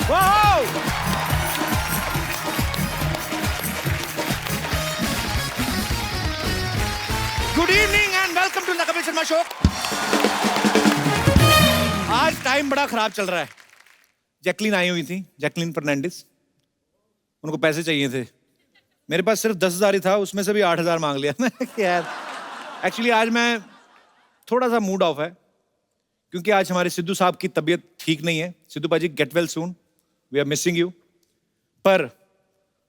Wow! Good evening and welcome to the Kapil Sharma show. आज time बड़ा खराब चल रहा है। जैकलीन आई हुई थी, जैकलीन फर्नांडिस। उनको पैसे चाहिए थे। मेरे पास सिर्फ 10,000 ही था, उसमें से भी 8,000 मांग लिया। मैं यार एक्चुअली आज मैं थोड़ा सा मूड ऑफ है क्योंकि आज हमारे सिद्धू साहब की तबीयत ठीक नहीं है। Sidhu paaji get well soon, we are missing you. पर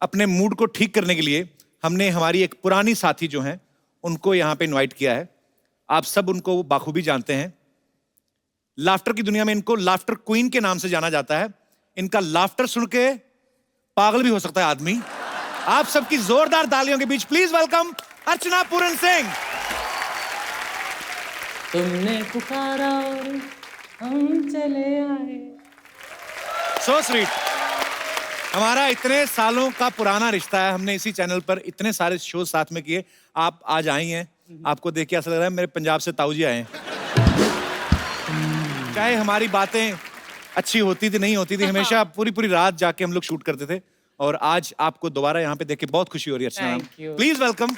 अपने मूड को ठीक करने के लिए हमने हमारी एक पुरानी साथी जो हैं उनको यहाँ पे इनवाइट किया है। आप सब उनको बाखूबी जानते हैं। लाफ्टर की दुनिया में इनको लाफ्टर क्वीन के नाम से जाना जाता है। इनका लाफ्टर सुन के पागल भी हो सकता है आदमी। आप सबकी जोरदार तालियों के बीच प्लीज वेलकम अर्चना पूरन सिंह। तुमने पुकारा और हम चले आए। So sweet. हमारा इतने सालों का पुराना रिश्ता है। हमने इसी चैनल पर इतने सारे शो साथ में किए। आप आज आई हैं, आपको देख के ऐसा लग रहा है मेरे पंजाब से ताऊ जी आए हैं। चाहे हमारी बातें अच्छी होती थी नहीं होती थी, हमेशा पूरी पूरी रात जाके हम लोग शूट करते थे। और आज आपको दोबारा यहाँ पे देख के बहुत खुशी हो रही है Archana ma'am. Thank you. Please welcome.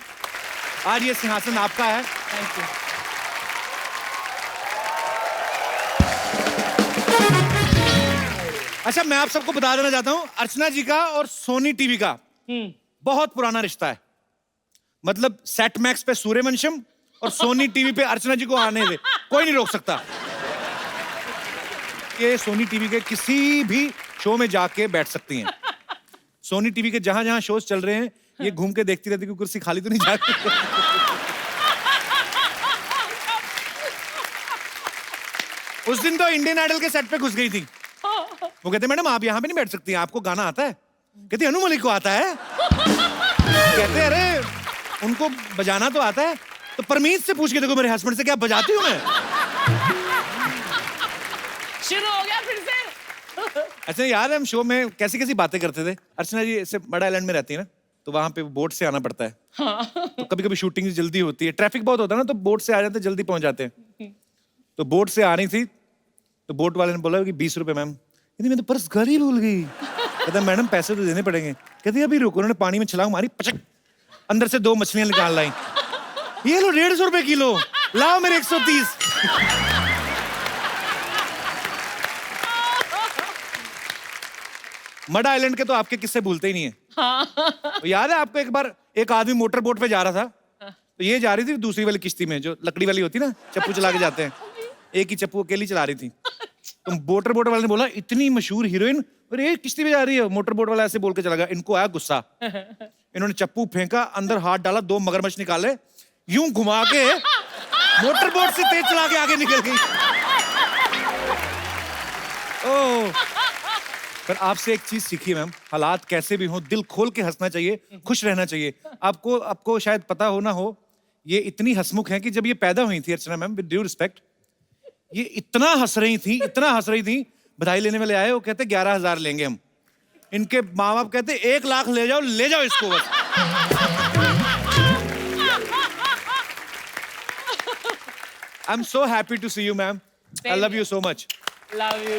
आज ये सिंहासन आपका है। Thank you. अच्छा, मैं आप सबको बता देना चाहता हूँ, अर्चना जी का और सोनी टीवी का बहुत पुराना रिश्ता है। मतलब सेट मैक्स पे सूर्यवंशम और सोनी टीवी पे अर्चना जी को आने दे, कोई नहीं रोक सकता। ये सोनी टीवी के किसी भी शो में जाके बैठ सकती हैं। सोनी टीवी के जहां जहां शोज चल रहे हैं ये घूम के देखती रहती कि कुर्सी खाली तो नहीं जा रही। उस दिन तो इंडियन आइडल के सेट पे घुस गई थी। वो कहते मैडम आप यहाँ पे नहीं बैठ सकती, आपको गाना आता है? कहती अनु मलिक को आता है। कहते अरे उनको बजाना तो आता है, तो परमीत से पूछ के देखो मेरे हस्बैंड से, क्या बजाती हूँ मैं? शुरू हो गया फिर से। अच्छा यार, हम शो में कैसी कैसी बातें करते थे। अर्चना जी ऐसे बड़ा आइलैंड में रहती है ना, तो वहां पे बोट से आना पड़ता है। तो कभी कभी शूटिंग जल्दी होती है, ट्रैफिक बहुत होता है ना, तो बोट से आ जाते हैं, जल्दी पहुंच जाते हैं। तो बोट से आ रही थी, तो बोट वाले ने बोला कि 20 रुपए मैम। कहती मैं तो पर्स घर ही भूल गई। कहता मैडम पैसे तो देने पड़ेंगे। कहती अभी रुको। उन्होंने पानी में छलांग मारी, पचक, अंदर से 2 मछलियां निकाल लाई। ये लो 150 रुपए किलो, लाओ मेरे 130। मड आइलैंड के तो आपके किस्से भूलते ही नहीं है। तो याद है आपको एक बार एक आदमी मोटर बोट पे जा रहा था, तो ये जा रही थी दूसरी वाली किश्ती में जो लकड़ी वाली होती ना, चप्पू चला के जाते हैं। एक ही चप्पू अकेली चला रही थी। तो मोटर बोट वाले ने बोला इतनी मशहूर हीरोइन और ये किश्ती में जा रही है। मोटर बोट वाला ऐसे बोल के चला गया। इनको आया गुस्सा, इन्होंने चप्पू फेंका, अंदर हाथ डाला, 2 मगरमच्छ निकाले, यूं घुमा के मोटर बोट से तेज चला के आगे निकल गई। ओह, पर आपसे एक चीज सीखी मैम, हालात कैसे भी हो दिल खोल के हंसना चाहिए, खुश रहना चाहिए। आपको शायद पता हो ना हो, ये इतनी हंसमुख है कि जब ये पैदा हुई थी अर्चना मैम, विद ड्यू रिस्पेक्ट, ये इतना हंस रही थी, बधाई लेने वाले आए, वो कहते 11,000 लेंगे हम। इनके माँ बाप कहते 1 लाख ले जाओ इसको बस। I am so happy to see you ma'am, I love you so much. Love you.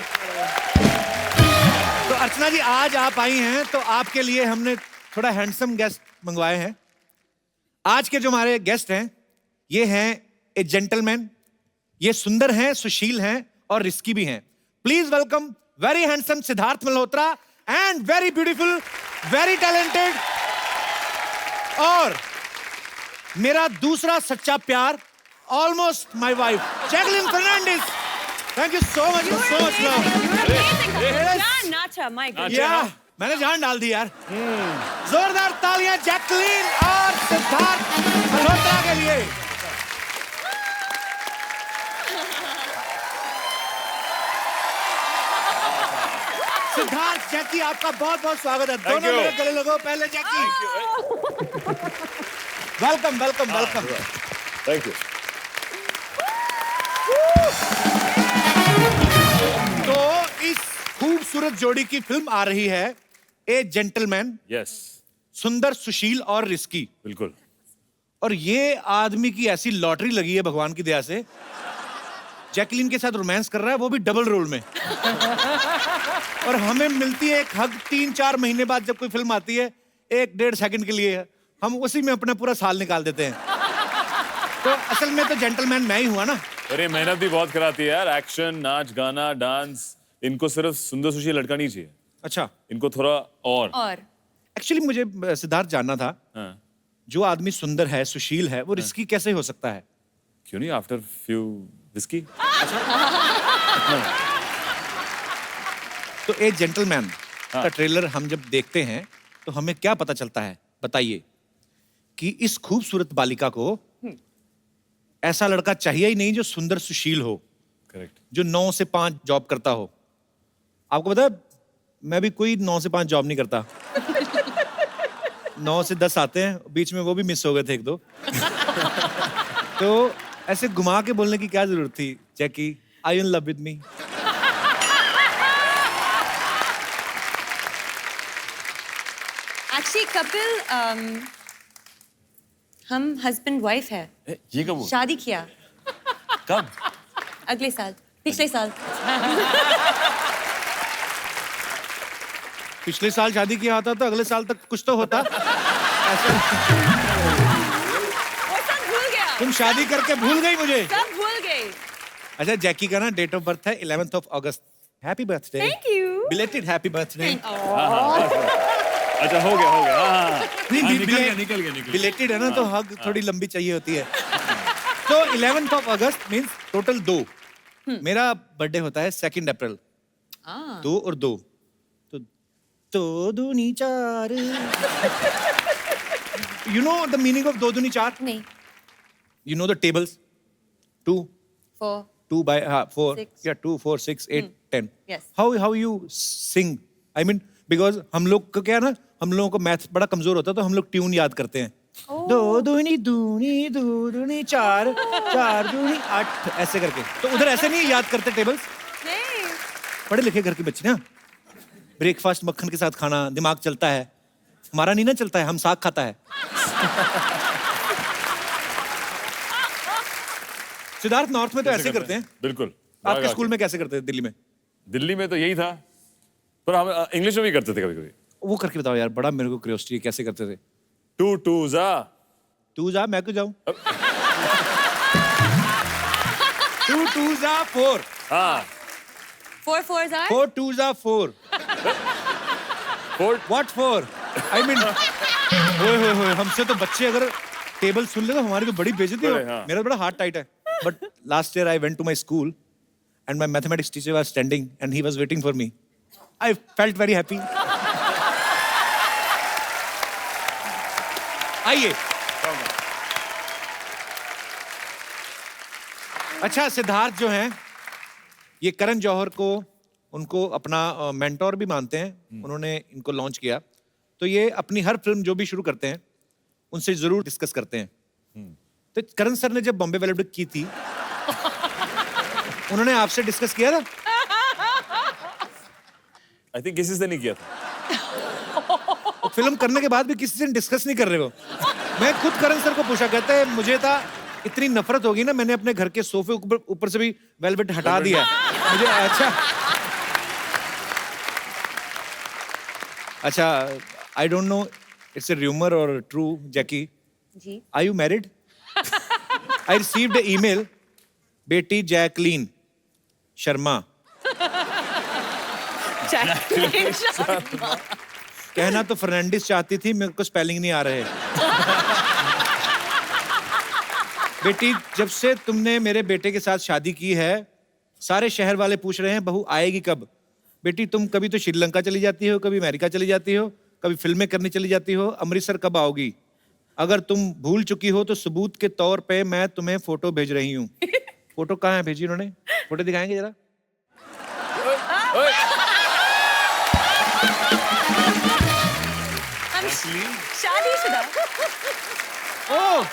तो अर्चना जी आज आप आई हैं, तो आपके लिए हमने थोड़ा हैंडसम गेस्ट मंगवाए हैं। आज के जो हमारे गेस्ट हैं ये हैं ए जेंटलमैन। ये सुंदर हैं, सुशील हैं और रिस्की भी हैं। Please welcome very handsome Sidharth Malhotra and very beautiful, very talented और मेरा दूसरा सच्चा प्यार, almost my wife, Jacqueline Fernandez. Thank you so much, so much love. या मैंने जान डाल दी यार। जोरदार तालियां जैकलीन और सिद्धार्थ मल्होत्रा के लिए। सिद्धार्थ, जैकी, आपका बहुत बहुत स्वागत है। दोनों मेरे गले लगो। पहले Jackie, welcome welcome welcome. Thank you. तो इस खूबसूरत जोड़ी की फिल्म आ रही है ए जेंटलमैन। यस, सुंदर, सुशील और रिस्की। बिल्कुल। और ये आदमी की ऐसी लॉटरी लगी है भगवान की दया से जैकलीन के साथ रोमांस कर रहा है, वो भी डबल रोल में। और हमें मिलती है एक हग 3-4 महीने बाद जब कोई फिल्म आती है, 1-1.5 सेकंड के लिए, हम उसी में अपना पूरा साल निकाल देते हैं। तो असल में तो जेंटलमैन मैं ही हुआ ना। अरे मेहनत भी बहुत कराती है यार, एक्शन, नाच, गाना, डांस, इनको सिर्फ सुंदर सुशील लड़का नहीं चाहिए, अच्छा, इनको थोड़ा और। एक्चुअली मुझे सिद्धार्थ जानना था, हाँ। जो आदमी सुंदर है, सुशील है, वो रिस्की कैसे हो सकता है? क्यों नहीं, आफ्टर फ्यू विस्की। तो ए जेंटलमैन का ट्रेलर हम जब देखते हैं तो हमें क्या पता चलता है, बताइए? कि इस खूबसूरत बालिका को ऐसा लड़का चाहिए ही नहीं जो सुंदर सुशील हो, करेक्ट। जो 9 से 5 जॉब करता हो। आपको पता है, मैं भी कोई 9 से 5 जॉब नहीं करता। 9 से 10 आते हैं, बीच में वो भी मिस हो गए थे 1-2। तो ऐसे घुमा के बोलने की क्या जरूरत थी? Jackie, are you in love with me? Actually Kapil, हम हस्बैंड वाइफ है, ये कब हुआ? शादी किया कब? अगले साल, पिछले साल। पिछले साल शादी किया होता तो अगले साल तक कुछ तो होता। ऐसा वो सब भूल गया, तुम शादी करके भूल गई मुझे। सब भूल गए। अच्छा, जैकी का ना डेट ऑफ बर्थ है 11th of August। Happy birthday. Thank you. Belated happy birthday. अच्छा, हो गया हाँ। नहीं, निकल गया। बिलेटेड है ना, तो हग थोड़ी लंबी चाहिए होती है। तो 11th of August means total 2। मेरा बर्थडे होता है 2 अप्रैल। 2 और 2 तो 2 दूनी 4। You know the meaning of 2 दूनी 4? नहीं, You know the tables? 2 4, 2 by 4, 6. yeah, 2 4 6 8 10. Yes. How you sing? I mean, because हम लोग को क्या है ना, हम लोगों को मैथ बड़ा कमजोर होता है, तो हम लोग ट्यून याद करते हैं। 2 दूनी 4, 4 दूनी 8, ऐसे करके। तो उधर ऐसे नहीं याद करते टेबल्स? नहीं। पढ़े लिखे घर की बच्ची ना, ब्रेकफास्ट मक्खन के साथ खाना, दिमाग चलता है। हमारा नहीं ना चलता है, हम साग खाता है। सिद्धार्थ, नॉर्थ में तो ऐसे करते हैं। बिल्कुल। आपके स्कूल में कैसे करते थे दिल्ली में? दिल्ली में तो यही था, पर हम इंग्लिश में भी करते थे कभी-कभी। वो करके बताओ यार, बड़ा मेरे को क्यूरियोसिटी है, कैसे करते थे? 2 2 जा। तू जा, मैं क्यों जाऊं? 2 2 जा 4, हाँ। 4 4s are? 4 2 जा 4। 4 What 4? I mean, होए, हमसे तो बच्चे अगर टेबल सुन ले तो हमारी तो बड़ी बेइज्जती हो। बड़े, हाँ। मेरा बड़ा हार्ट टाइट है। But last year I went to my school and my mathematics teacher was standing and he was waiting for me. I felt very happy. आइए। अच्छा, सिद्धार्थ जो हैं, ये करण जौहर को उनको अपना मेंटोर भी मानते हैं। उन्होंने इनको लॉन्च किया, तो ये अपनी हर फिल्म जो भी शुरू करते हैं उनसे जरूर डिस्कस करते हैं। तो करण सर ने जब बॉम्बे वेलवेट की थी, उन्होंने आपसे डिस्कस किया था? आई थिंक किसी से नहीं किया था। और फिल्म करने के बाद भी किसी से डिस्कस नहीं कर रहे हो? मैं खुद करण सर को पूछा, कहते हैं मुझे था इतनी नफरत होगी ना, मैंने अपने घर के सोफे ऊपर से भी वेलवेट हटा दिया मुझे। अच्छा, I don't know it's a rumour और true, Jackie, ji. Are you married? I received a email, बेटी जैकलीन शर्मा, कहना तो फर्नांडिस चाहती थी, मेरे को स्पेलिंग नहीं आ रहे। बेटी, जब से तुमने मेरे बेटे के साथ शादी की है, सारे शहर वाले पूछ रहे हैं बहू आएगी कब। बेटी, तुम कभी तो श्रीलंका चली जाती हो, कभी अमेरिका चली जाती हो, कभी फिल्में करने चली जाती हो, अमृतसर कब आओगी? अगर तुम भूल चुकी हो तो सबूत के तौर पे मैं तुम्हें फोटो भेज रही हूँ। फोटो कहाँ है भेजी उन्होंने? फोटो दिखाएंगे जरा। हम शादीशुदा। Oh,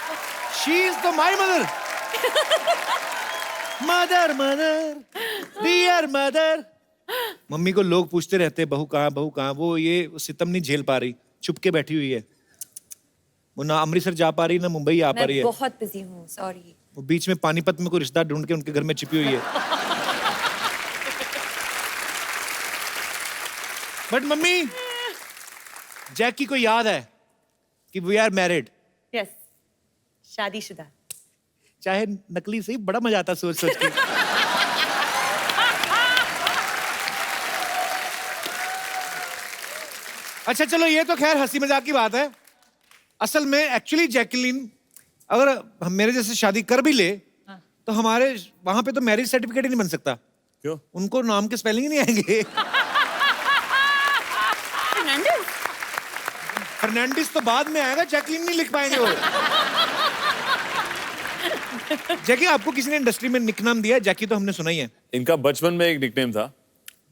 she is the my mother. Mother dear mother. Mummy को लोग पूछते रहते बहू कहाँ, बहू कहाँ। वो ये सितम नहीं झेल पा रही, छुप के बैठी हुई है। वो ना अमृतसर जा पा रही, ना मुंबई आ पा रही मैं है। बहुत बिजी हूँ, सॉरी। वो बीच में पानीपत में कोई रिश्तेदार ढूंढ के उनके घर में छिपी हुई है। बट मम्मी, जैकी को याद है कि वी आर मैरिड। Yes. शादीशुदा। चाहे नकली सही, बड़ा मजा आता सोच सोच के। अच्छा चलो, ये तो खैर हंसी मजाक की बात है। असल में एक्चुअली जैकलीन अगर हम मेरे जैसे शादी कर भी ले तो हमारे वहां पे तो मैरिज सर्टिफिकेट ही नहीं बन सकता। क्यों? उनको नाम के स्पेलिंग ही नहीं आएंगे। फर्नांडिस। फर्नांडिस तो बाद में आएगा, जैकलीन नहीं लिख पाएंगे वो। जैकी, आपको किसी ने इंडस्ट्री में निकनाम दिया है? जैकी तो हमने सुना ही है। इनका बचपन में एक निकनेम था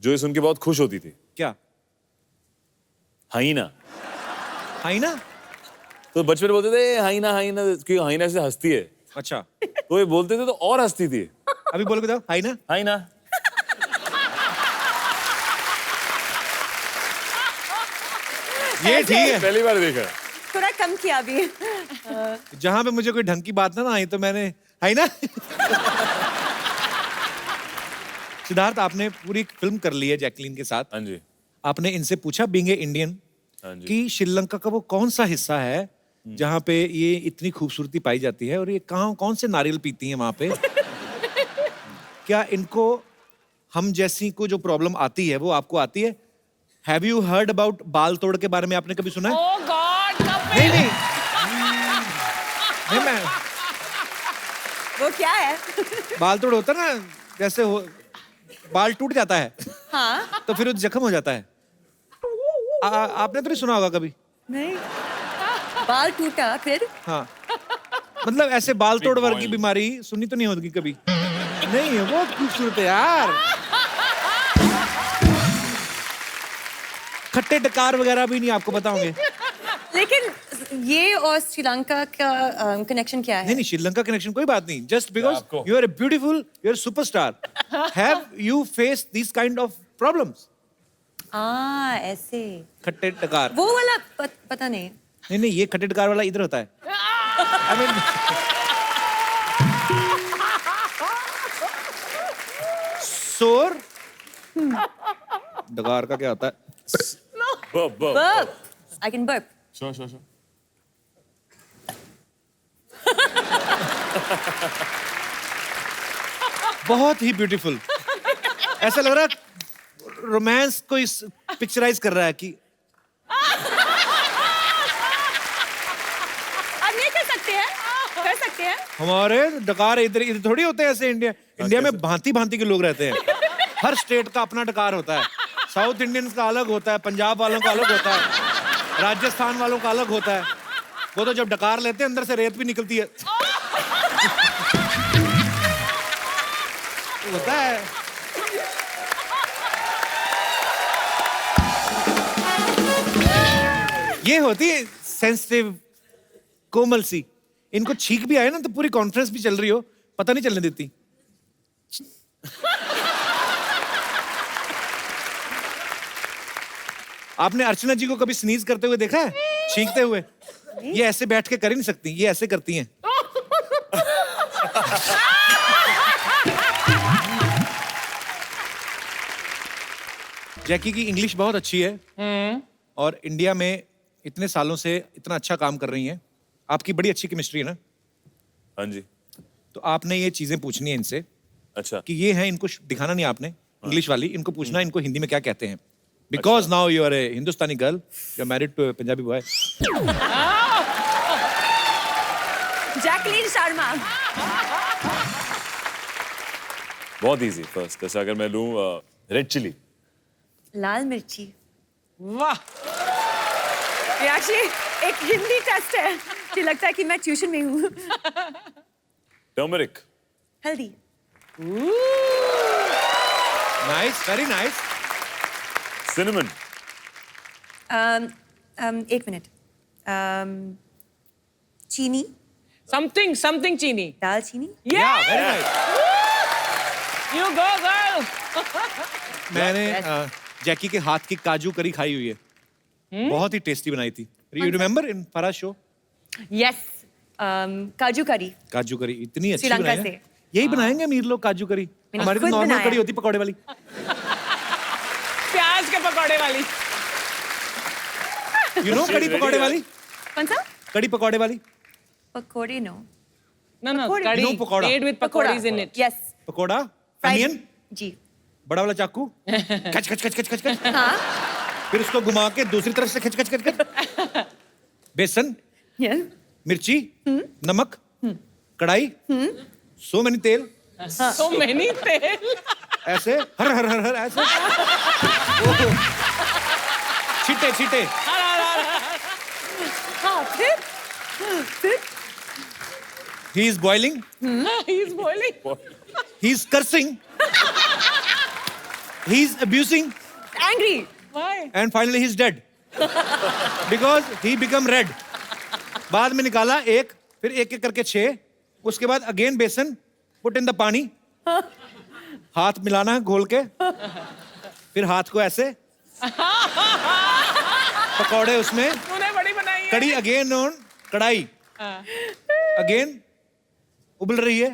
जो ये सुन के बहुत खुश होती थी। क्या? हाइना। हाइना? तो बचपन में बोलते थे हाइना हाइना, क्योंकि हाइना से हंसती है। अच्छा, तो ये बोलते थे तो और हंसती थी। अभी बोल के बताओ, हाइना। हाइना। ये ठीक है। पहली बार देखा। थोड़ा कम किया अभी। जहां पे मुझे कोई ढंग की बात ना आई तो मैंने हाइना। सिद्धार्थ, आपने पूरी फिल्म कर ली है जैकलीन के साथ। हाँ जी। आपने इनसे पूछा बीइंग ए इंडियन हाँ जी। कि श्रीलंका का वो कौन सा हिस्सा है जहां पे ये इतनी खूबसूरती पाई जाती है और ये कहाँ कौन से नारियल पीती हैं वहां पे? क्या इनको हम जैसी को जो प्रॉब्लम आती है वो आपको आती है? हैव यू हर्ड अबाउट बाल तोड़ के बारे में आपने कभी सुना है? Oh God, नहीं नहीं नहीं, मैं वो क्या है? बाल तोड़ होता है ना, जैसे हो बाल टूट जाता है हाँ। तो फिर वो जख्म हो जाता है। आपने तो नहीं सुना होगा कभी? नहीं। बाल टूटा फिर? हाँ, मतलब ऐसे बाल तोड़ वर्ग की boil. बीमारी सुनी तो नहीं होगी कभी? नहीं है, बहुत खूबसूरत है यार। खट्टे डकार वगैरह भी नहीं आपको पता होंगे। लेकिन ये और श्रीलंका का कनेक्शन क्या है? नहीं नहीं, श्रीलंका कनेक्शन कोई बात नहीं। जस्ट बिकॉज आपको। You are a beautiful, you are superstar, have you face this kind of problems? ऐसे। खट्टे डकार। वो वाला पता नहीं। नहीं नहीं, ये खट्टे डकार वाला इधर होता है। I mean, सोर डकार का क्या होता है? Burp burp. Burp. I can burp. Sure. बहुत ही ब्यूटीफुल। ऐसा लग रहा है रोमांस को इस पिक्चराइज कर रहा है कि अब नहीं कर सकते हैं? कर सकते हैं? हमारे डकार इधर इधर थोड़ी होते हैं ऐसे। इंडिया में भांति भांति के लोग रहते हैं। हर स्टेट का अपना डकार होता है। साउथ इंडियंस का अलग होता है, पंजाब वालों का अलग होता है, राजस्थान वालों का अलग होता है। वो तो जब डकार लेते हैं अंदर से रेत भी निकलती है। होता है। ये होती है सेंसिटिव, कोमल सी। इनको छींक भी आए ना तो पूरी कॉन्फ्रेंस भी चल रही हो, पता नहीं चलने देती। आपने अर्चना जी को कभी स्नीज करते हुए देखा है? छींकते हुए? ये ऐसे बैठ के कर ही नहीं सकती, ये ऐसे करती हैं। जैकी की इंग्लिश बहुत अच्छी है और इंडिया में इतने सालों से इतना अच्छा काम कर रही हैं। आपकी बड़ी अच्छी केमिस्ट्री है ना? हाँ जी। तो आपने ये चीजें पूछनी है इनसे अच्छा। कि ये है, इनको दिखाना नहीं आपने इंग्लिश वाली, इनको पूछना इनको हिंदी में क्या कहते हैं। Because now you are a Hindustani girl, you are married to Punjabi boy. Jacqueline Sharma. बहुत इजी। फर्स्ट जैसे अगर मैं लूं रेड चिली। लाल मिर्ची। वाह। ये एक्चुअली एक हिंदी टेस्ट है कि लगता है कि मैं ट्यूशन में हूँ। टर्मरिक। हल्दी। Nice, very nice. सिनेमन। एक मिनट। चीनी। Something चीनी। दालचीनी। या very nice. You go girl. मैंने जैकी के हाथ की काजू करी खाई हुई है, बहुत ही टेस्टी बनाई थी। You remember in Faraz show? Yes. Kaju curry. काजू करी इतनी अच्छी श्रीलंका बनाई है। से। यही बनाएंगे अमीर लोग काजू करी। मैंने हमारी तो खुद नॉर्मल बनाया। कड़ी होती पकौड़े वाली। प्याज के पकौड़े वाली। यू नो कड़ी पकौड़े वाली? कौन सा? कड़ी पकौड़े वाली? पकौड़े नो। No, no, पकौड़े। curry You know pakora. made with pakoras in it. Yes. Pakora, onion, जी। बड़ा वाला चाकू, खच खच खच खच खच खच, हाँ। फिर उसको घुमा के दूसरी तरफ से खच खच खच खच, बेसन, यस। मिर्ची, नमक, कढ़ाई, सो मैनी तेल, So many तेल। ऐसे हर हर हर हर ऐसे ओहो, छीटे छीटे हाँ फिर he is boiling, He's boiling. he is cursing, he is abusing, angry. Why? and finally he is dead because he become red. बाद में निकाला एक, फिर एक एक करके 6, उसके बाद अगेन बेसन, पुट इन द पानी, हाथ मिलाना है घोल के, फिर हाथ को ऐसे, पकौड़े उसमें, तूने बड़ी बनाई है। कड़ी अगेन ऑन कढ़ाई, अगेन उबल रही है,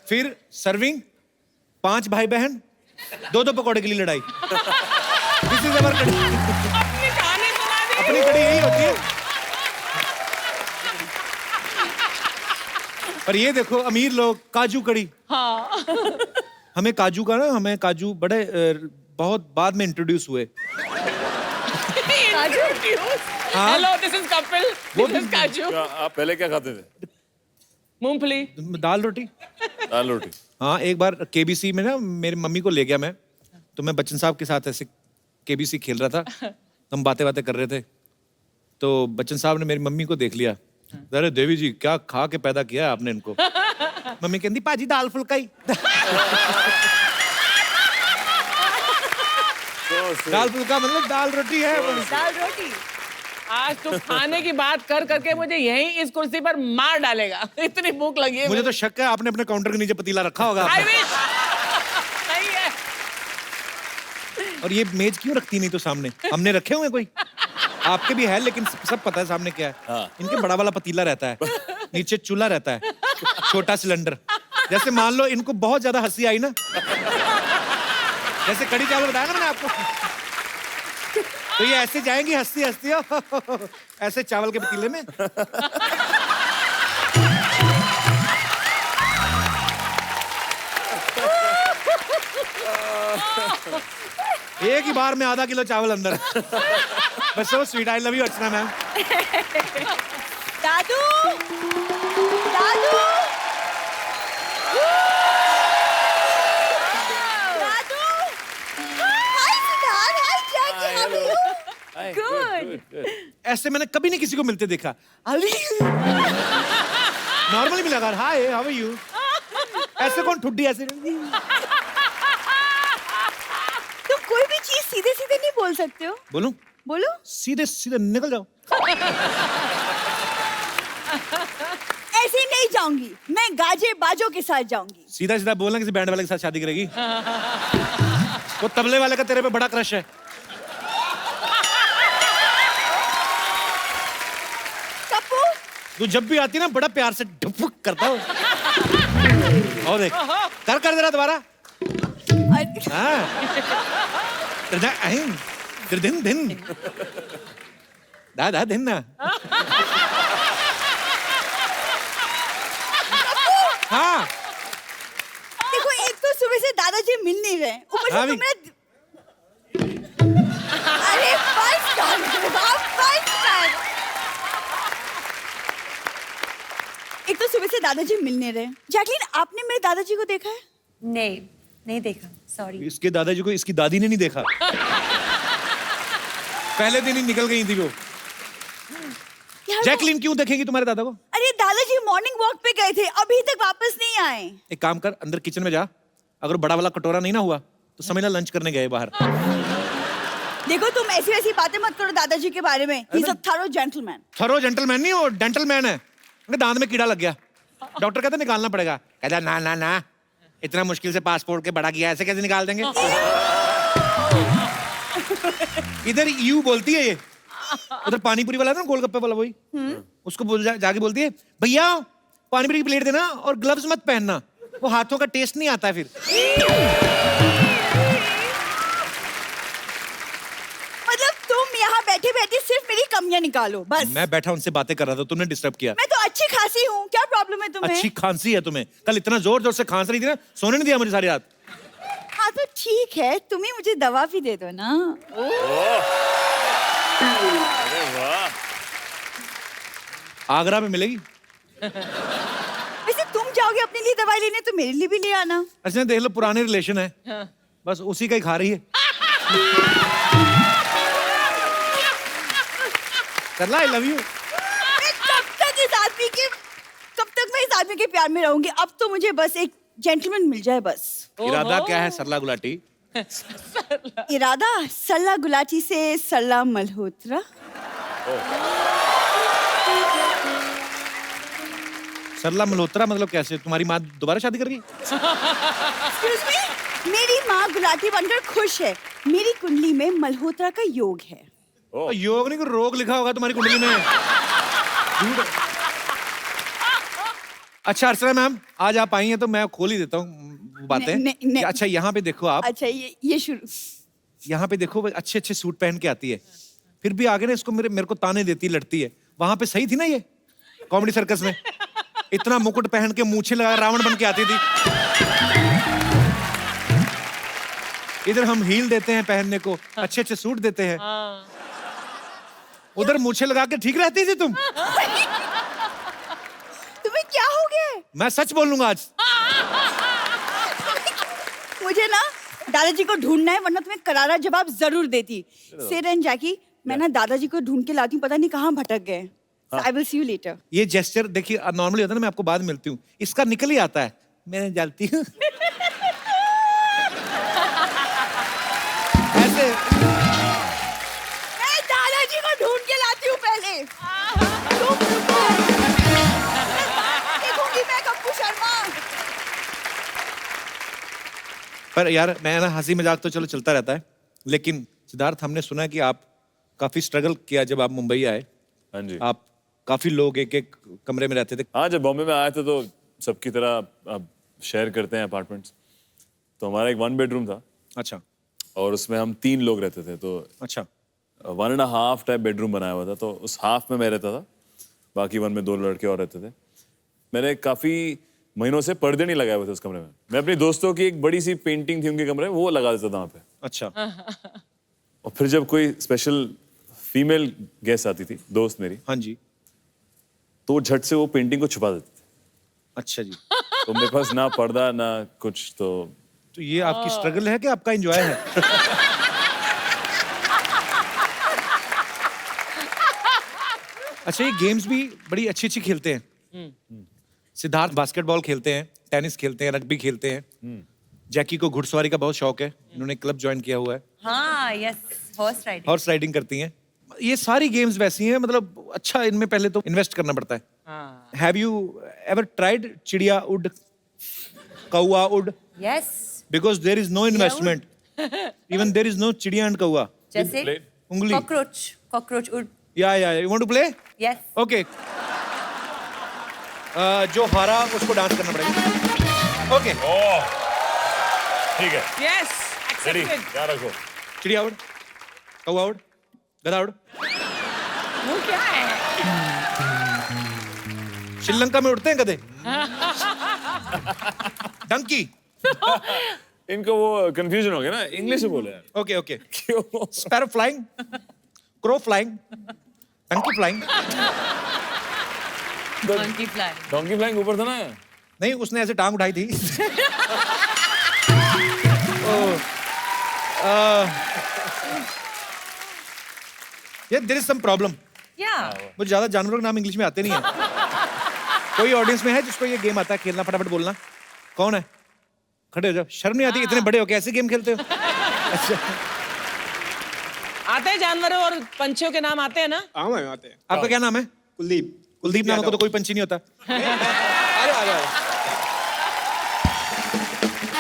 फिर सर्विंग, 5 भाई बहन, 2-2 पकौड़े के लिए लड़ाई। दिस इज अवर कड़ी। अपनी कहानी सुना दी। अपनी कड़ी यही होती है। और ये देखो अमीर लोग काजू कड़ी। हाँ। हमें काजू का ना, हमें काजू बड़े बहुत बाद में इंट्रोड्यूस हुए। हाँ। Hello, this is Kapil. वो This is Kaju. आप पहले क्या खाते थे? मूंगफली। दाल रोटी। दाल रोटी। हाँ, एक बार केबीसी में ना मेरी मम्मी को ले गया मैं, तो मैं बच्चन साहब के साथ ऐसे केबीसी खेल रहा था, हम बातें बातें कर रहे थे, तो बच्चन साहब ने मेरी मम्मी को देख लिया, अरे देवी जी क्या खा के पैदा किया है आपने इनको। मम्मी कहती पाजी दाल फुल्काई। दाल फुल्का मतलब दाल रोटी है। दाल रोटी। आज तू खाने की बात कर करके मुझे यहीं इस कुर्सी पर मार डालेगा। इतनी भूख लगी है मुझे तो शक है आपने अपने काउंटर के नीचे पतीला रखा होगा। I wish. नहीं है। और ये मेज क्यों रखती नहीं तो सामने? हमने रखे हुए कोई? आपके भी है लेकिन सब पता है सामने क्या है। हाँ। इनके बड़ा वाला पतीला रहता है, नीचे चूल्हा रहता है, छोटा सिलेंडर। जैसे मान लो इनको बहुत ज्यादा हंसी आई ना, जैसे कड़ी चावल बताया ना मैंने आपको, तो ये ऐसे जाएंगी हंसती हंसती ऐसे चावल के पतीले में। एक ही बार में आधा किलो चावल अंदर। बस so sweet. I love you Archana ma'am. दादू। दादू। दादू। Hi Sidharth, hi Jackie, how are you? Good. ऐसे मैंने कभी नहीं किसी को मिलते देखा। नॉर्मली भी लगा हाय हाउ आर यू, ऐसे कौन ठुड्डी ऐसे। तुम कोई भी चीज सीधे सीधे नहीं बोल सकते हो। बोलूं? बोलो। सीधे सीधे निकल जाओ। ऐसे नहीं जाऊंगी, मैं गाजे बाजों के साथ जाऊंगी। सीधा सीधा बोलना किसी बैंड वाले के साथ शादी करेगी। वो तबले वाले का तेरे पे बड़ा क्रश है। कप्पू। तू जब भी आती ना बड़ा प्यार से ढुक करता हो। और देख कर जरा दोबारा। दिन दिन दा दिन ना। हाँ देखो एक तो सुबह से दादाजी मिल नहीं रहे, ऊपर हाँ से भी। तुमने अरे बस एक तो सुबह से दादाजी मिल नहीं रहे। जैकलीन आपने मेरे दादाजी को देखा है? नहीं, नहीं देखा, सॉरी। इसके दादाजी को इसकी दादी ने नहीं देखा। पहले दिन ही निकल गई थी वो। जैकलीन क्यों देखेगी तुम्हारे दादा को? अरे दादाजी मॉर्निंग वॉक पे गए थे, अभी तक वापस नहीं आए। एक काम कर, अंदर किचन में जा, अगर बड़ा वाला कटोरा नहीं ना हुआ तो समझना लंच करने गए बाहर। देखो तुम ऐसी वैसी बातें मत करो दादाजी के बारे में। He's a thorough gentleman. Thorough gentleman नहीं, वो डेंटल मैन है। उनके दांत में कीड़ा लग गया, डॉक्टर कहता निकालना पड़ेगा। कहता ना ना ना, इतना मुश्किल से पासपोर्ट के बड़ा किया, ऐसे कैसे निकाल देंगे। इधर यू बोलती है ये, उधर पानीपुरी वाला है ना गोलगप्पे वाला, वही उसको जाके बोलती है भैया पानी पूरी की प्लेट देना और ग्लव्स मत पहनना, वो हाथों का टेस्ट नहीं आता है फिर। मतलब तुम यहाँ बैठे बैठे सिर्फ मेरी कमियां निकालो बस। मैं बैठा उनसे बातें कर रहा था, तुमने डिस्टर्ब किया। मैं तो अच्छी खासी हूँ, क्या प्रॉब्लम है तुम्हें? अच्छी खांसी है तुम्हें, कल इतना जोर जोर से खांस रही थी ना, सोने नहीं दिया मुझे सारी रात। हाँ तो ठीक है, तुम ही मुझे दवा भी दे दो ना। अरे वाह, आगरा में मिलेगी। वैसे तुम जाओगे अपने लिए दवाई लेने तो मेरे लिए भी ले आना। अच्छा देख लो, पुराने रिलेशन है, बस उसी का ही खा रही है। सरला आई लव यू। कब तक मैं इस आदमी के प्यार में रहूंगी? अब तो मुझे बस एक जेंटलमैन मिल जाए बस। इरादा क्या है सरला गुलाटी? इरादा सरला गुलाटी से सरला मल्होत्रा। सरला मल्होत्रा मतलब कैसे? तुम्हारी माँ दोबारा शादी कर गई? Excuse me? मेरी माँ गुलाटी बनकर खुश है, मेरी कुंडली में मल्होत्रा का योग है। योग नहीं, कोई रोग लिखा होगा तुम्हारी कुंडली में। झूठ। अच्छा अर्चना मैम, आज आप आई हैं तो मैं खोल ही देता हूँ बातें। नहीं। अच्छा यहाँ पे देखो आप, अच्छा ये शुरू। यहाँ पे देखो, अच्छे अच्छे सूट पहन के आती है, फिर भी आगे ना इसको मेरे को ताने देती, लड़ती है। वहां पे सही थी ना ये कॉमेडी सर्कस में? इतना मुकुट पहन के मूछें लगा रावण बन के आती थी। इधर हम हील देते हैं पहनने को, अच्छे अच्छे सूट देते हैं, उधर मूछें लगा के ठीक रहती थी तुम। तुम्हें क्या हो गया है? मैं सच बोल लूंगा आज। मुझे ना दादाजी को ढूंढना है, वरना तुम्हें करारा जवाब जरूर देती। सिड एंड जैकी, मैं ना दादाजी को ढूंढ के लाती हूँ, पता नहीं कहाँ भटक गए। I will see you later. ये जेस्चर देखिए, नॉर्मली होता है ना, मैं आपको बाद में मिलती हूँ, इसका निकल ही आता है, मैं जाती हूँ ऐसे। मैं दादाजी को ढूंढ के लाती हूँ पहले। तुम रुको। देखूंगी मैं गप्पू शर्मा। पर यार मैं ना, हंसी मजाक तो चलो चलता रहता है, लेकिन सिद्धार्थ हमने सुना है कि आप काफी स्ट्रगल किया जब आप मुंबई आए। हाँ जी। आप काफी लोग एक एक कमरे में रहते थे। हाँ, जब बॉम्बे में आए थे तो सबकी तरह अब शेयर करते हैं अपार्टमेंट्स, तो हमारा एक 1 बेडरूम था अच्छा और उसमें हम 3 लोग रहते थे, तो अच्छा 1.5 टाइप बेडरूम बनाया हुआ था, तो उस हाफ में मैं रहता था, बाकी 1 में 2 लड़के और रहते थे। मैंने काफी महीनों से पर्दे नहीं लगाए हुए थे उस कमरे में। मैं अपनी दोस्तों की एक बड़ी सी पेंटिंग थी उनके कमरे में, वो लगा देता था वहाँ पे। अच्छा। और फिर जब कोई स्पेशल फीमेल गेस्ट आती थी, दोस्त मेरी, हाँ जी। तो वो झट से वो पेंटिंग को छुपा देते थे। अच्छा जी। तो मेरे पास ना पर्दा ना कुछ, तो ये आपकी स्ट्रगल है कि आपका एंजॉय है? अच्छा, ये गेम्स भी बड़ी अच्छी अच्छी खेलते हैं। सिद्धार्थ बास्केटबॉल खेलते हैं, टेनिस खेलते हैं, रग्बी खेलते हैं। जैकी को घुड़सवारी का बहुत शौक है, इन्होंने क्लब ज्वाइन किया हुआ है। हाँ, yes, horse riding. Horse riding करती हैं। ये सारी गेम्स वैसी हैं, मतलब अच्छा इनमें पहले तो इन्वेस्ट करना पड़ता है। हैव यू एवर ट्राइड चिड़िया उड, कौआ उड? Yes. Because there is no investment. Even there is no चिड़िया and कौआ. जैसे उंगली. कॉकरोच उड। Yeah. You want to play? Yes. Okay. जो हारा उसको डांस करना पड़ेगा। Okay. ठीक है। Yes, ready, accepted. याद रखो। चिड़िया उड़, कौआ उड़, गधा उड़। वो क्या है? श्रीलंका में उड़ते हैं गधे। डंकी। इनको वो कंफ्यूजन हो गया ना, इंग्लिश में बोले यार। Okay. क्यों? Sparrow flying, crow flying, donkey flying. Monkey fly. Donkey flying ऊपर था ना। नहीं, उसने ऐसे टांग उठाई थी। Yeah, there is some problem. या। मुझे ज्यादा जानवरों के नाम इंग्लिश में आते नहीं है। कोई ऑडियंस में है जिसको ये गेम आता है खेलना? फटाफट बोलना। कौन है? खड़े हो जाओ, शर्म नहीं आती? इतने बड़े हो कैसे गेम खेलते हो? अच्छा, आते हैं जानवरों और पंछियों के नाम आते हैं ना? हाँ मैम आते हैं। आपका क्या नाम है? कुलदीप। कुलदीप नाम को तो कोई पंछी नहीं होता। आ जाओ।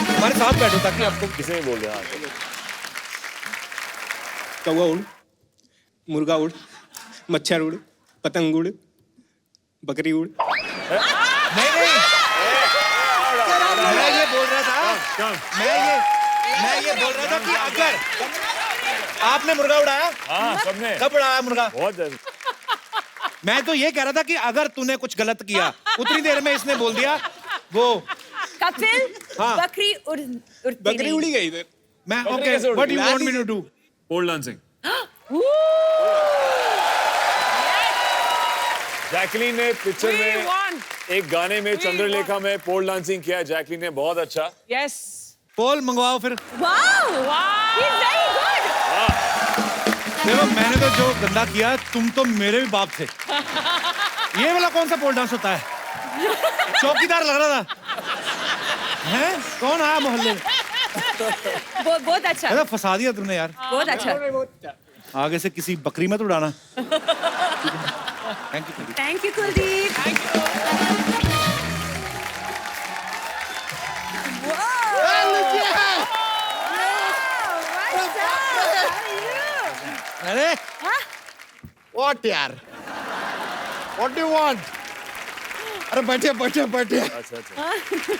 हमारे साथ बैठो ताकि आपको। किसे नहीं बोल रहे? हाँ, कौवा उड़, मुर्गा उड़, मच्छर उड़, पतंग उड़, बकरी उड़ नहीं नहीं मैं ये बोल रहा था मैं ये बोल रहा था कि अगर आपने मुर्गा उड़ाया हाँ सबने कब उड़ाया मुर्गा बहुत ज्यादा मैं तो ये कह रहा था कि अगर तूने कुछ गलत किया उतनी देर में इसने बोल दिया वो कपिल हाँ। बकरी उड़ती बकरी नहीं। उड़ी गई इधर मैं बकरी ओके कैसे उड़ व्हाट गई? You want me to do pole dancing Jacqueline ने पिक्चर We में want. एक गाने में We चंद्रलेखा में पोल डांसिंग किया जैकलीन ने बहुत अच्छा Yes. पोल मंगवाओ फिर Wow! Wow. He's very good. देखो मैंने तो जो गंदा किया तुम तो मेरे भी बाप थे ये वाला कौन सा पोल डांस होता है चौकीदार लग रहा था हैं कौन आया मोहल्ले में बहुत अच्छा अरे फंसा दिया तुमने यार बहुत अच्छा आगे से किसी बकरी मत उड़ाना thank you thank you Kuldeep अरे व्हाट यार व्हाट डू यू वांट अरे बैठे बैठे बैठे अच्छा अच्छा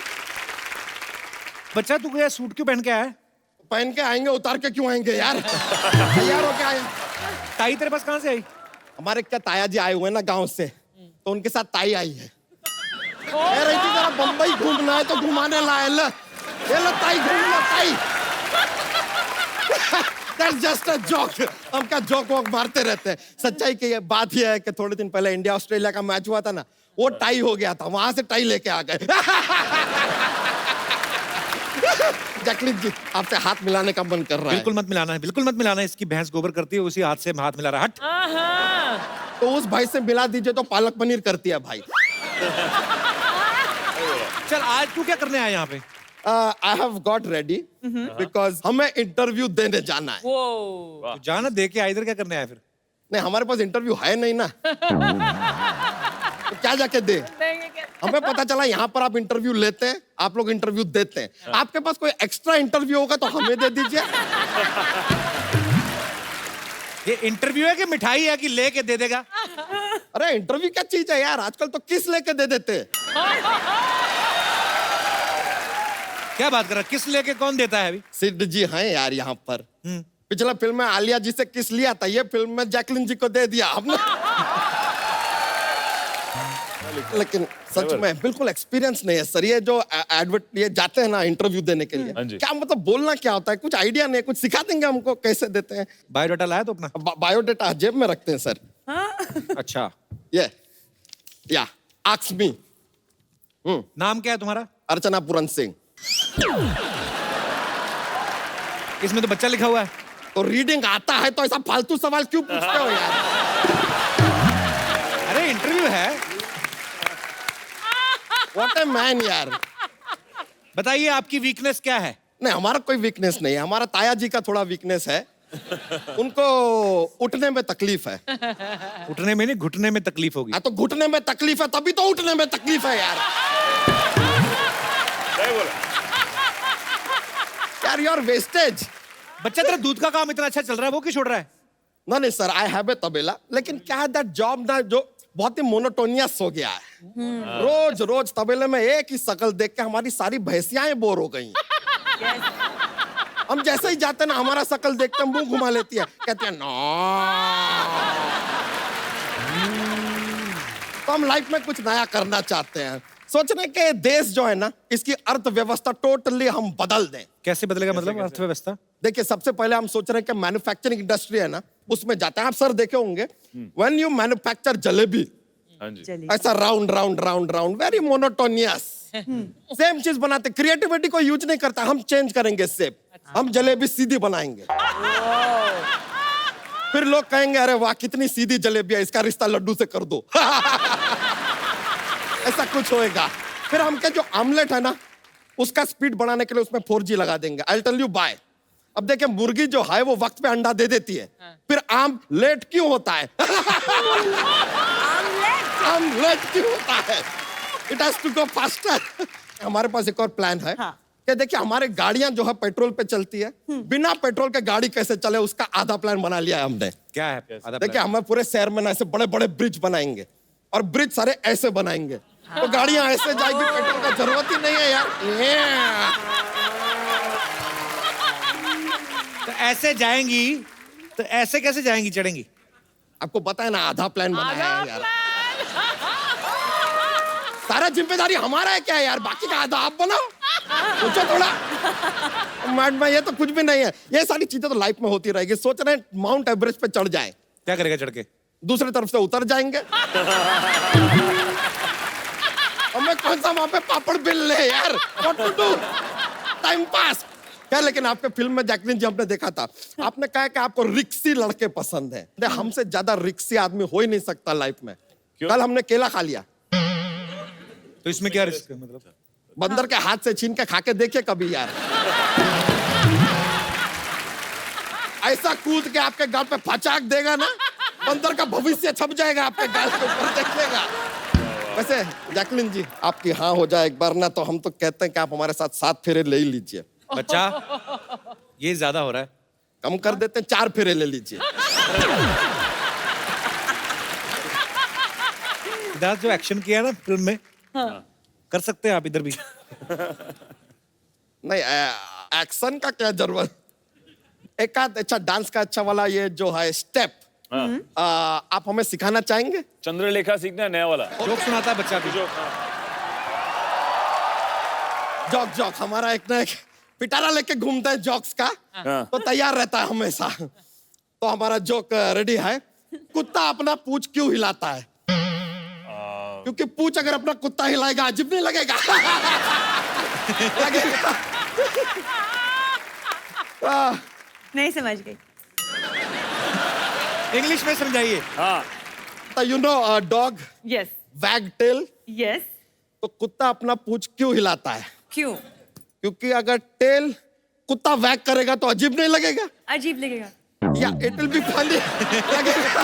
बच्चा तू क्या सूट क्यों पहन के आया है पहन के आएंगे उतार के क्यों आएंगे यार तैयार हो के आए टाई तेरे पास कहाँ से आई हमारे क्या ताया जी आए हुए हैं ना गांव से तो उनके साथ ताई आई है कह रही थी जरा बम्बई घूमना है तो घुमाने लाए ले ये लो ताई घूम लो ताई That's just a joke. हम क्या जोक वोक मारते रहते हैं सच्चाई की ये बात ये है कि थोड़े दिन पहले इंडिया ऑस्ट्रेलिया का मैच हुआ था ना वो टाई हो गया था वहां से टाई लेके आ गए जैकलीन जी आपसे हाथ मिलाने का मन कर रहा है बिल्कुल मत मिलाना है बिल्कुल मत मिलाना है इसकी भैंस गोबर करती है उसी हाथ से हाथ मिला रहा है। हट Uh-huh. तो उस भाई से मिला दीजिए तो पालक पनीर करती है भाई चल आज तू क्या करने आया यहाँ पे I have got ready because हमें इंटरव्यू देने जाना है Whoa. तू जाना दे के इधर क्या करने आया फिर नहीं हमारे पास इंटरव्यू है नहीं ना तो क्या जाके दे हमें पता चला यहाँ पर आप इंटरव्यू लेते हैं आप लोग इंटरव्यू देते हैं आपके पास कोई एक्स्ट्रा इंटरव्यू होगा तो हमें दे दीजिए ये इंटरव्यू है कि मिठाई है कि लेके दे देगा अरे इंटरव्यू क्या चीज है यार आजकल तो किस लेके दे देते हैं क्या बात कर रहा है? किस लेके कौन देता है अभी सिद्ध जी हैं यार यहाँ पर पिछला फिल्म में आलिया जी से किस लिया था ये फिल्म में जैकलीन जी को दे दिया हमने लेकिन सच में बिल्कुल एक्सपीरियंस नहीं है सर ये जो ये जाते हैं ना इंटरव्यू देने के हाँ जी। लिए क्या मतलब बोलना क्या होता है कुछ आइडिया नहीं कुछ सिखा देंगे हमको कैसे देते हैं बायोडाटा लाया तो अपना बायोडेटा जेब में रखते हैं सर अच्छा ये या आस्क मी नाम क्या है तुम्हारा अर्चना पूरन सिंह इसमें तो बच्चा लिखा हुआ है तो रीडिंग आता है तो ऐसा फालतू सवाल क्यों पूछते हो यार अरे इंटरव्यू है व्हाट ए मैन यार बताइए आपकी वीकनेस क्या है नहीं हमारा कोई वीकनेस नहीं है हमारा ताया जी का थोड़ा वीकनेस है उनको उठने में तकलीफ है उठने में नहीं घुटने में तकलीफ होगी तो घुटने में तकलीफ है तभी तो उठने में तकलीफ है यार सही बोला यार योर वेस्टेज बच्चा तेरा दूध का काम इतना अच्छा चल रहा है वो क्यों छोड़ रहा है नहीं सर आई हैव ए तबेला लेकिन क्या है दैट जॉब ना जो बहुत ही मोनोटोनियस हो गया है रोज रोज तबेले में एक ही शक्ल देख के हमारी सारी भैंसियां बोर हो गई हम जैसे ही जाते ना हमारा शक्ल देखते मुंह घुमा लेती है कहती है नो तो हम लाइफ में कुछ नया करना चाहते हैं सोच रहे कि देश जो है ना इसकी अर्थव्यवस्था टोटली हम बदल दें कैसे बदलेगा मतलब अर्थव्यवस्था देखिए सबसे पहले हम सोच रहे हैं कि मैन्युफैक्चरिंग इंडस्ट्री है ना उसमें जाते हैं आप सर देखे होंगे व्हेन यू मैन्युफैक्चर जलेबी हाँ जी ऐसा round round round round very monotonous same चीज बनाते क्रिएटिविटी को यूज नहीं करता हम चेंज करेंगे शेप हम जलेबी सीधी बनाएंगे फिर लोग कहेंगे अरे वाह कितनी सीधी जलेबी है इसका रिश्ता लड्डू से कर दो ऐसा कुछ होएगा फिर हम क्या जो आमलेट है ना उसका स्पीड बढ़ाने के लिए उसमें 4G लगा देंगे आई टेल यू बाय अब देखिए मुर्गी जो है वो वक्त पे अंडा दे देती है फिर आम लेट क्यों होता है आम लेट क्यों होता है it has to go faster हमारे पास एक और प्लान है कि देखिए हमारे गाड़ियां जो है पेट्रोल पे चलती है बिना पेट्रोल के गाड़ी कैसे चले उसका आधा प्लान बना लिया है हमने क्या है आधा देखिए हमें पूरे शहर में ना ऐसे बड़े बड़े ब्रिज बनाएंगे और ब्रिज सारे ऐसे बनाएंगे तो गाड़ियां ऐसे जाएगी, पेट्रोल का जरूरत ही नहीं है यार। तो ऐसे जाएंगी तो ऐसे कैसे जाएंगी, चढ़ेंगी? आपको पता है ना, आधा प्लान बनाया है यार। सारा जिम्मेदारी हमारा है क्या यार, बाकी का आधा आप बनाओ। सोचो थोड़ा। मैड में ये तो कुछ भी नहीं है, ये सारी चीजें तो लाइफ में होती रहेगी। सोच रहे हैं माउंट एवरेस्ट पे चढ़ जाए, क्या करेगा चढ़ के? दूसरी तरफ से उतर जाएंगे। हमें कौन सा वहां पे पापड़ बेल ले यार, what to do, time pass क्या। लेकिन आपके फिल्म में जैकलीन जी हमने देखा था, आपने कहा कि आपको रिक्सी लड़के पसंद है। हमसे ज्यादा रिक्सी आदमी हो ही नहीं सकता लाइफ में। कल हमने केला खा लिया, तो इसमें क्या रिस्क है? मतलब बंदर के हाथ से छीन के खा के देखिए कभी यार। ऐसा कूद के आपके गाल पे फचाक देगा ना, बंदर का भविष्य छप जाएगा आपके गाल के ऊपर, देखिएगा। वैसे जैकलीन जी आपकी हाँ हो जाए एक बार ना, तो हम तो कहते हैं कि आप हमारे साथ 7 फेरे ले ही लीजिए। बच्चा, ये ज्यादा हो रहा है। कम कर देते हैं, 4 फेरे ले लीजिए। सिद्धार्थ जो एक्शन किया ना फिल्म में, कर सकते हैं आप इधर भी। नहीं, एक्शन का क्या जरूरत। एक आध अच्छा डांस का अच्छा वाला ये जो है स्टेप, आप हमें सिखाना चाहेंगे? चंद्रलेखा सीखना है, नया वाला। जोक सुनाता है बच्चा को। जॉक जॉक हमारा एक ना एक पिटारा लेके घूमता है जॉक्स का, तो तैयार रहता है हमेशा। तो हमारा जोक रेडी है। कुत्ता अपना पूंछ क्यों हिलाता है? क्योंकि पूंछ अगर अपना कुत्ता हिलाएगा अजीब नहीं लगेगा। लगेगा। नहीं समझ गई। इंग्लिश में समझाइए। हाँ, तो यू नो डॉग यस वैग टेल, यस। तो कुत्ता अपना पूंछ क्यों हिलाता है? क्यों? क्योंकि अगर टेल कुत्ता वैग करेगा तो अजीब नहीं लगेगा, अजीब लगेगा। या इट विल बी फनी लगेगा।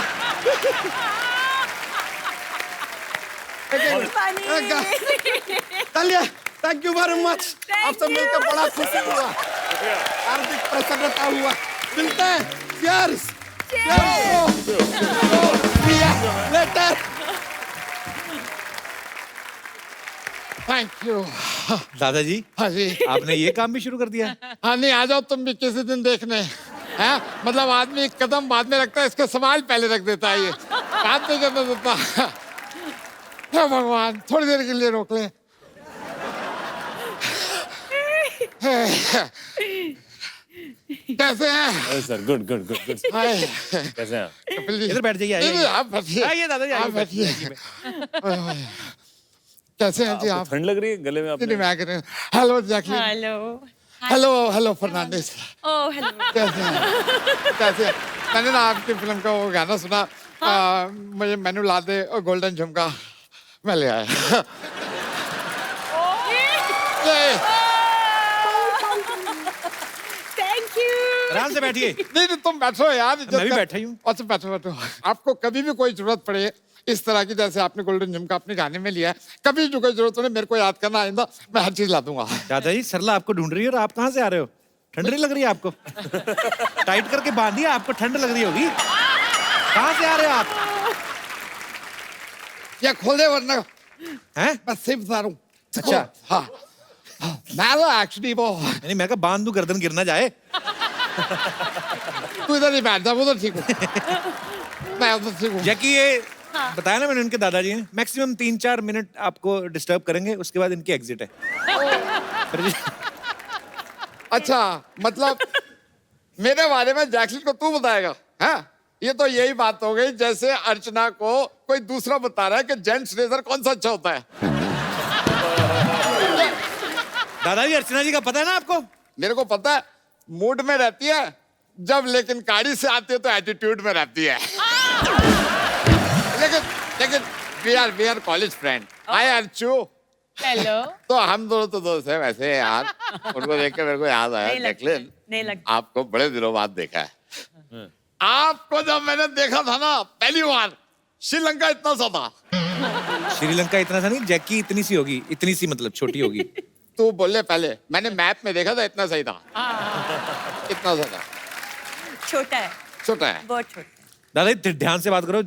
चलिए, थैंक यू वेरी मच। आपसे मिलकर बड़ा खुशी हुआ, हार्दिक प्रसन्नता हुआ। मिलते हैं, cheers, लेटर। Thank you. दादाजी, हाँ जी। आपने ये काम भी शुरू कर दिया? हाँ नहीं, आ जाओ तुम भी किसी दिन देखने। है मतलब आदमी एक कदम बाद में रखता है, इसके सवाल पहले रख देता है, ये बात नहीं करने देता। हे भगवान, थोड़ी देर के लिए रोक ले। कैसे हैं? Sir, good good good good. Hi. कैसे हैं आप? इधर बैठ जाइए, नहीं, नहीं, आइए। आप बैठिए। आइए दादाजी, आप आइए, बैठिए। ओए, ओए। कैसे हैं जी आप? ठंड लग रही है गले में नहीं, आपने? मैं कह रहा हूँ, hello Jacqueline. Hello. Hello hello Fernandez. Oh hello. कैसे हैं? कैसे हैं? मैंने ना आपकी फिल्म का वो गाना सुना, मुझे मेनू ला दे और गोल्डन झुमका, मैं ले आया। ये, थैंक यू। आराम से बैठिए। नहीं नहीं तुम बैठो यार। मैं भी बैठा ही हूँ। अच्छा बैठो बैठो। आपको कभी भी कोई जरूरत पड़े इस तरह की, जैसे आपने गोल्डन झुमका अपने गाने में लिया है, कभी जो कोई जरूरत हो मेरे को याद करना, आइंदा मैं हर चीज ला दूंगा। दादाजी, सरला आपको ढूंढ रही है और आप कहाँ से आ रहे हो? ठंड नहीं लग रही है आपको? टाइट करके बांधिए, आपको ठंड लग रही होगी। कहाँ से आ रहे हो आप? ये खोल दे वरना हैं? मैं सिर्फ बता रहा हूँ। अच्छा। हाँ मैं तो एक्चुअली वो, नहीं, मैं कहा बांध दूं, गर्दन गिर ना जाए। तू इधर नहीं बैठ जा, उधर ठीक हूँ मैं, उधर ठीक हूँ। जैकी, ये बताया ना मैंने, उनके दादाजी ने मैक्सिमम 3-4 मिनट आपको डिस्टर्ब करेंगे, उसके बाद इनकी एग्जिट है। अच्छा मतलब मेरे बारे में जैकलीन को तू बताएगा? हाँ, ये तो यही बात हो गई जैसे अर्चना को कोई दूसरा बता रहा है कि जेंट्स रेजर कौन सा अच्छा होता है। दादाजी, अर्चना जी का पता है ना आपको? मेरे को पता है, मूड में रहती है जब, लेकिन गाड़ी से आती है तो एटीट्यूड में रहती है। लेकिन लेकिन we are college friend. Hi Archu. Hello. तो हम दोनों तो दोस्त हैं वैसे यार। उनको देख के मेरे को याद आया, जैकलीन नहीं लगता। आपको बड़े दिनों बाद देखा है। आपको जब मैंने देखा था ना पहली बार, श्रीलंका इतना सा था। श्रीलंका इतना सा नहीं, जैकी इतनी सी होगी, इतनी सी मतलब छोटी होगी। तू बोले पहले, मैंने मैप में देखा था, इतना सही था, इतना सा था। छोटा है, छोटा है। बहुत छोटा है। दादाजी ध्यान से बात करो,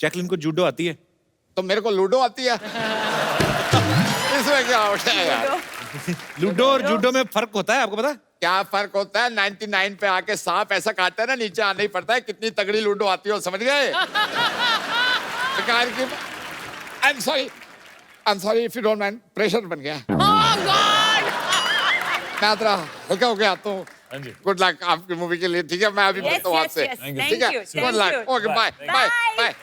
जैकलिन को जूडो आती है? तो मेरे को लूडो आती है। इसमें क्या होता है यार? लूडो और जूडो में फर्क होता है, आपको पता है? क्या फर्क होता है? 99 पे आके सांप ऐसा काटता है ना, नीचे आना ही पड़ता है। कितनी तगड़ी लूडो आती है, समझ गए? बेकार की। I'm sorry if you don't mind, pressure बन गया। मैं आता हो गया तो गुड लक आपकी मूवी के लिए, ठीक है? मैं अभी मिलता हूँ आपसे, ठीक है? Good luck, okay, bye bye bye.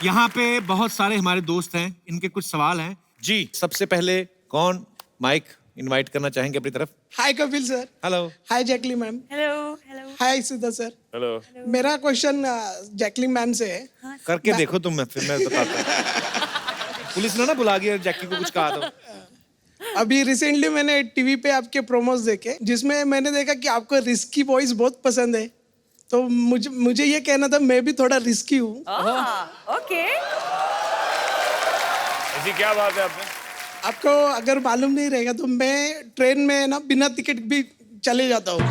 यहाँ पे बहुत सारे हमारे दोस्त हैं, इनके कुछ सवाल हैं। जी, सबसे पहले कौन माइक इनवाइट करना चाहेंगे अपनी तरफ? हाय कपिल सर। हेलो। हाय जैकली मैम। हेलो हेलो हाय सुधा सर। हेलो। मेरा क्वेश्चन जैकली मैम से है। करके देखो तुम, फिर मैं बताता हूँ। पुलिस ने ना बुला गया जैकी को कुछ कहा तो। अभी रिसेंटली मैंने टीवी पे आपके प्रोमोस देखे, जिसमें मैंने देखा कि आपको रिस्की वॉइस बहुत पसंद है। तो मुझे ये कहना था, मैं भी थोड़ा रिस्की हूँ। ओके। ऐसी क्या बात है आपने? आपको अगर मालूम नहीं रहेगा तो मैं ट्रेन में ना बिना टिकट भी चले जाता हूँ।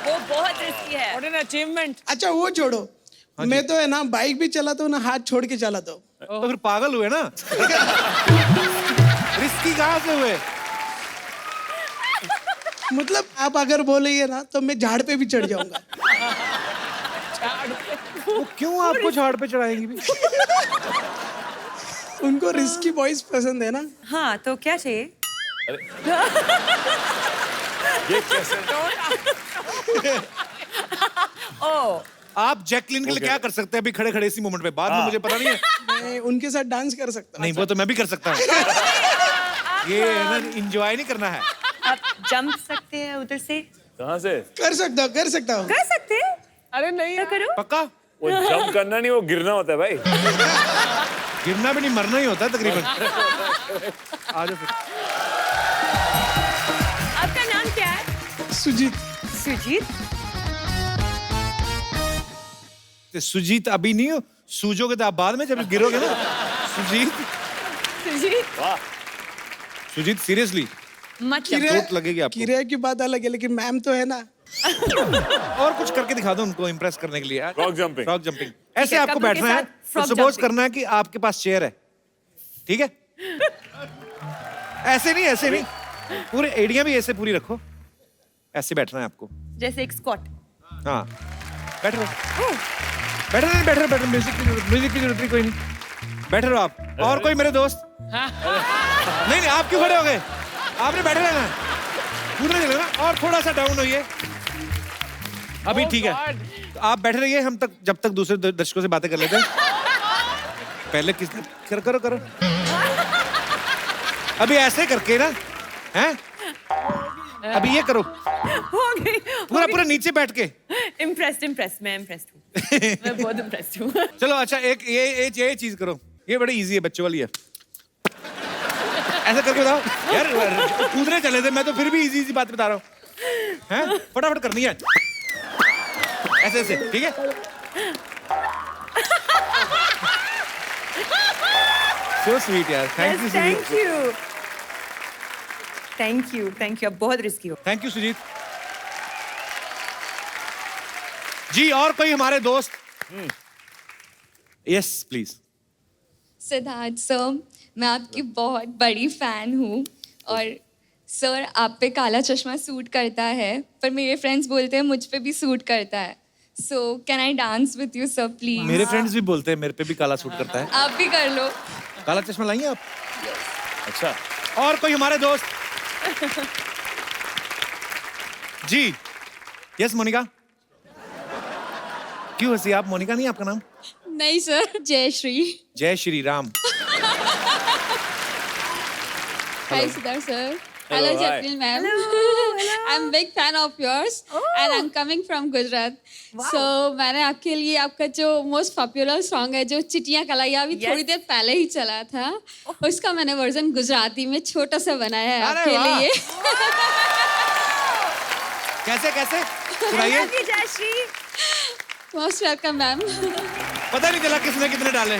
वो बहुत रिस्की है। What an achievement. अच्छा वो छोड़ो, मैं तो है ना बाइक भी चलाता हूँ ना, हाथ छोड़ के चलाता हूँ। तो फिर पागल हुए ना। रिस्की कहाँ से हुए? मतलब आप अगर बोलेंगे ना तो मैं झाड़ पे भी चढ़ जाऊंगा। वो क्यों आपको झाड़ पे चढ़ाएंगी भी? उनको रिस्की वॉइस पसंद है ना। हाँ, तो क्या चाहिए? ये कैसे? ओह, आप जैकलिन के लिए क्या कर सकते हैं अभी खड़े खड़े इसी मोमेंट पे? बाद में मुझे पता नहीं है। मैं उनके साथ डांस कर सकता हूँ। नहीं, वो तो मैं भी कर सकता हूँ। ये ना एंजॉय नहीं करना है। आप जंप सकते हैं उधर से? कहाँ से? कर सकता हूँ। कर सकते हैं? अरे नहीं क्या करूं? पक्का? वो जंप करना नहीं, वो गिरना होता है भाई। गिरना भी नहीं, मरना ही होता है तकरीबन। आ जाओ फिर। आपका नाम क्या है? सुजीत। सुजीत। सुजीत अभी नहीं हो, सूजोगे तो आप बाद में जब गिरोगे ना। सुजीत। सुजीत। वाह। सुजीत सीरियसली मतलब चोट लगेगी आपको। किराए की बात अलग है, लेकिन मैम तो है ना। और कुछ करके दिखा दो उनको इम्प्रेस करने के लिए। Frog jumping. Frog jumping. ऐसे है, आपको कपल के बैठना है, साथ frog सपोज jumping. करना है कि आपके पास चेयर है, ठीक है? ऐसे नहीं, पूरे एड़ियां भी ऐसे पूरी रखो। ऐसे बैठना है आपको। जैसे एक स्क्वाट। हाँ, बैठ रहो। बैठ रहो। म्यूजिक की जरूरत नहीं, कोई नहीं। बैठ रहो आप। और कोई मेरे दोस्त? नहीं, आप क्यों खड़े हो गए? आपने बैठे रहना है, कूदने चलेगा। और थोड़ा सा डाउन होइए। अभी ठीक है, तो आप बैठे रहिए, हम तक जब तक दूसरे दर्शकों से बातें कर लेते हैं। पहले किसने करो। अभी ऐसे करके ना, हैं? अभी ये करो, हो गई। पूरा नीचे बैठ के। इम्प्रेस्ड, मैं इम्प्रेस्ड हूँ। मैं बहुत इम्प्रेस्ड हूँ। चलो अच्छा, एक ये चीज करो, ये बड़ी इजी है, बच्चों वाली है। ऐसा करके बताओ यार, कूदने चले थे, मैं तो फिर भी इजी बात बता रहा हूँ। हैं? फटाफट करनी है, ऐसे, ठीक है? So sweet यार, thank you Sujit. Thank you. आप बहुत रिस्की हो। Thank you Sujit ji. और कोई हमारे दोस्त? Yes please. सिद्धार्थ सर, मैं आपकी बहुत बड़ी फैन हूँ और सर आप पे काला चश्मा सूट करता है, पर मेरे फ्रेंड्स बोलते हैं मुझ पे भी सूट करता है। So can I dance with you sir please? मेरे फ्रेंड्स भी बोलते हैं मेरे पे भी काला सूट करता है। आप भी कर लो। काला चश्मा लाइए आप? अच्छा। और कोई हमारे दोस्त? जी। यस मोनिका। क्यों हंसी आप? मोनिका नहीं आपका नाम? नहीं सर, जयश्री। जय Shri Ram. Hi Siddharth sir. Hello, Hello hi. Jacqueline ma'am. I'm big fan of yours and I'm coming from Gujarat. So मैंने आपके लिए आपका जो most popular song है जो चिटियां कलाइयां अभी थोड़ी देर पहले ही चला था, उसका मैंने वर्जन गुजराती में छोटा सा बनाया है अरे आपके वाह। लिए। कैसे सुनाइए। Most welcome ma'am. पता नहीं चला किसने कितने डाले।